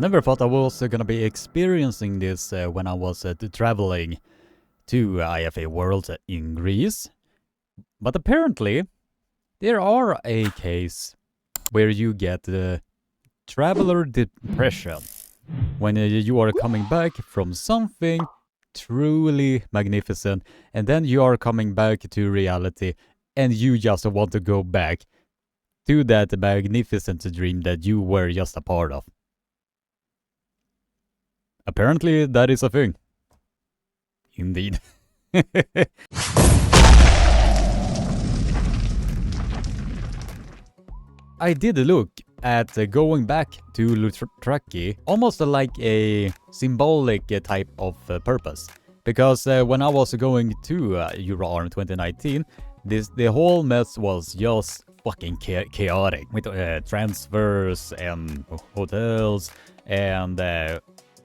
Never thought I was gonna be experiencing this when I was traveling to IFA Worlds in Greece. But apparently, there are a case where you get traveler depression when you are coming back from something truly magnificent, and then you are coming back to reality and you just want to go back to that magnificent dream that you were just a part of. Apparently that is a thing. Indeed. I did look at going back to Lutraki almost like a symbolic type of purpose. Because when I was going to EuroArm 2019, the whole mess was just fucking chaotic. With transfers and hotels and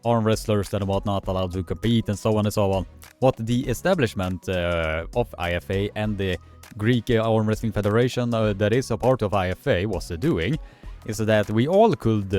arm wrestlers that were not allowed to compete and so on and so on. What the establishment of IFA and the Greek Arm Wrestling Federation that is a part of IFA was doing is that we all could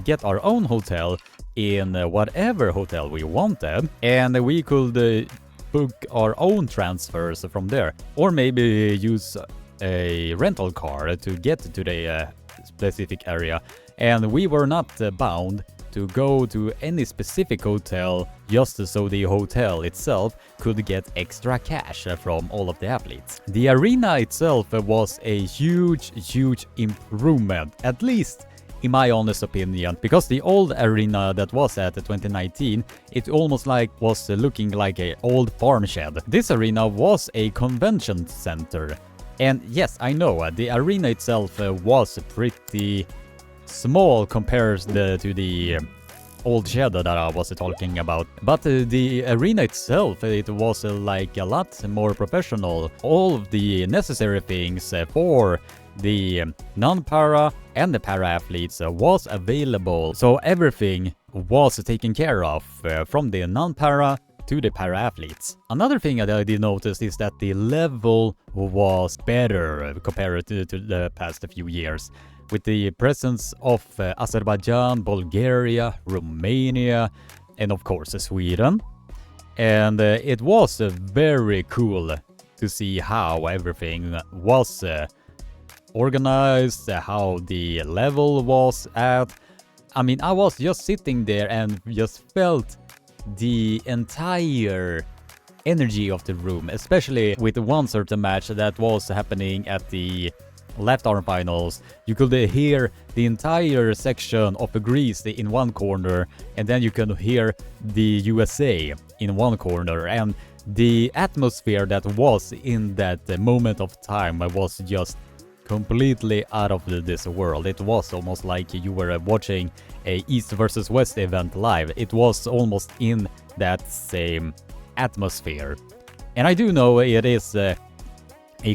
get our own hotel in whatever hotel we wanted, and we could book our own transfers from there, or maybe use a rental car to get to the specific area, and we were not bound to go to any specific hotel just so the hotel itself could get extra cash from all of the athletes. The arena itself was a huge improvement, at least in my honest opinion, because the old arena that was at 2019, it almost like was looking like an old farm shed. This arena was a convention center, and yes, I know the arena itself was pretty small compared to the old shed that I was talking about, but the arena itself, it was like a lot more professional. All of the necessary things for the non-para and the para athletes was available, so everything was taken care of from the non-para to the para athletes. Another thing that I did notice is that the level was better compared to the past few years, with the presence of Azerbaijan, Bulgaria, Romania, and of course Sweden. And it was very cool to see how everything was organized, how the level was at. I mean, I was just sitting there and just felt the entire energy of the room, especially with one certain match that was happening at the left arm finals. You could hear the entire section of Greece in one corner, and then you could hear the USA in one corner, and the atmosphere that was in that moment of time was just completely out of this world. It was almost like you were watching a East versus West event live. It was almost in that same atmosphere. And I do know it is a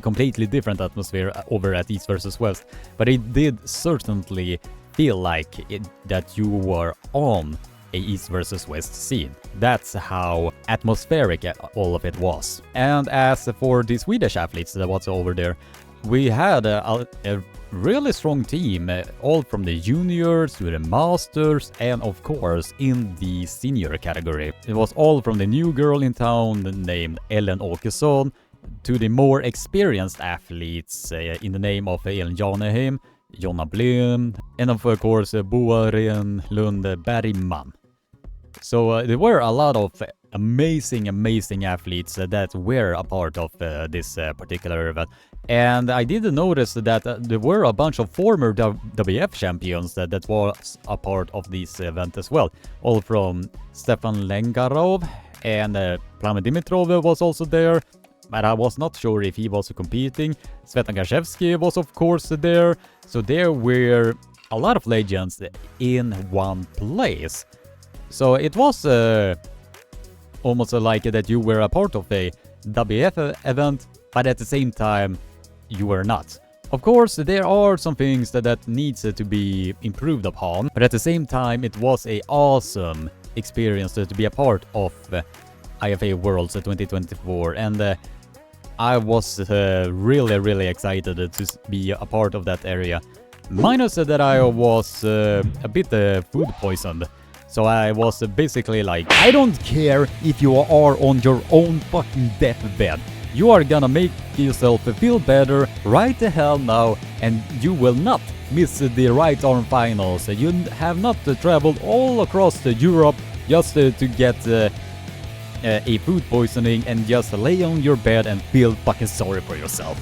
completely different atmosphere over at East versus West, but it did certainly feel like that you were on a East versus West scene. That's how atmospheric all of it was. And as for the Swedish athletes that was over there, we had a really strong team, all from the juniors to the masters, and of course in the senior category. It was all from the new girl in town named Ellen Åkesson to the more experienced athletes in the name of Elin Janeheim, Jonna Blind, and of course Boaren Lund Bergman. So there were a lot of amazing athletes that were a part of this particular event. And I did notice that there were a bunch of former WF champions that was a part of this event as well. All from Stefan Lengarov, and Plamen Dimitrov was also there, but I was not sure if he was competing. Svetan Gashevsky was of course there. So there were a lot of legends in one place. So it was almost like that you were a part of a WF event, but at the same time you were not. Of course, there are some things that needs to be improved upon, but at the same time it was a awesome experience to be a part of IFA Worlds 2024, and I was really excited to be a part of that area. Minus that I was a bit food poisoned. So I was basically like, I don't care if you are on your own fucking deathbed. You are gonna make yourself feel better right the hell now, and you will not miss the right arm finals. You have not traveled all across Europe just to get a food poisoning and just lay on your bed and feel fucking sorry for yourself.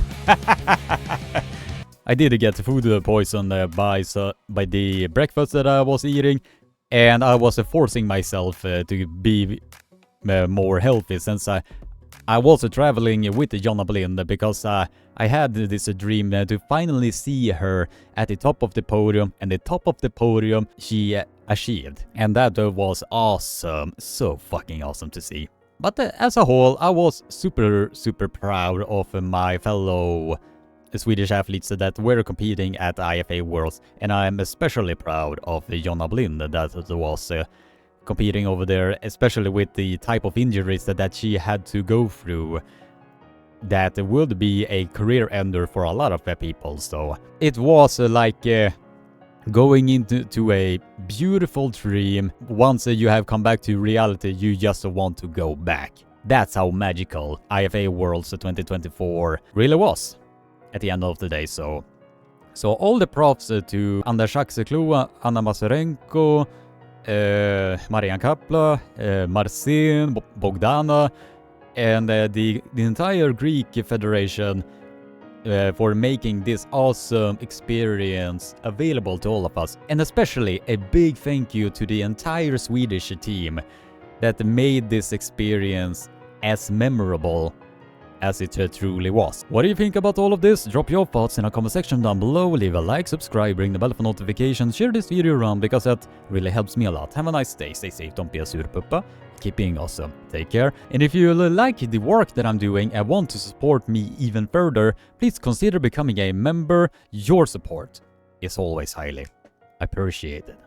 I did get food poisoned by the breakfast that I was eating, and I was forcing myself to be more healthy since I was traveling with Jonna Blind because I had this dream to finally see her at the top of the podium, and the top of the podium she achieved. And that was awesome, so fucking awesome to see. But as a whole, I was super proud of my fellow Swedish athletes that were competing at IFA Worlds, and I'm especially proud of Jonna Blind that was competing over there, especially with the type of injuries that she had to go through. That would be a career ender for a lot of people, so it was like going into a beautiful dream. Once you have come back to reality, you just want to go back. That's how magical IFA Worlds 2024 really was at the end of the day. So all the props to Anders Axeklo, Anna Masarenko, Marian Kapla, Marcin, Bogdana, and the entire Greek Federation for making this awesome experience available to all of us. And especially a big thank you to the entire Swedish team that made this experience as memorable as it truly was. What do you think about all of this? Drop your thoughts in a comment section down below, leave a like, subscribe, ring the bell for notifications, share this video around because that really helps me a lot. Have a nice day, stay safe, don't be a surpuppa, keep being awesome, take care. And if you like the work that I'm doing and want to support me even further, please consider becoming a member. Your support is always highly appreciated.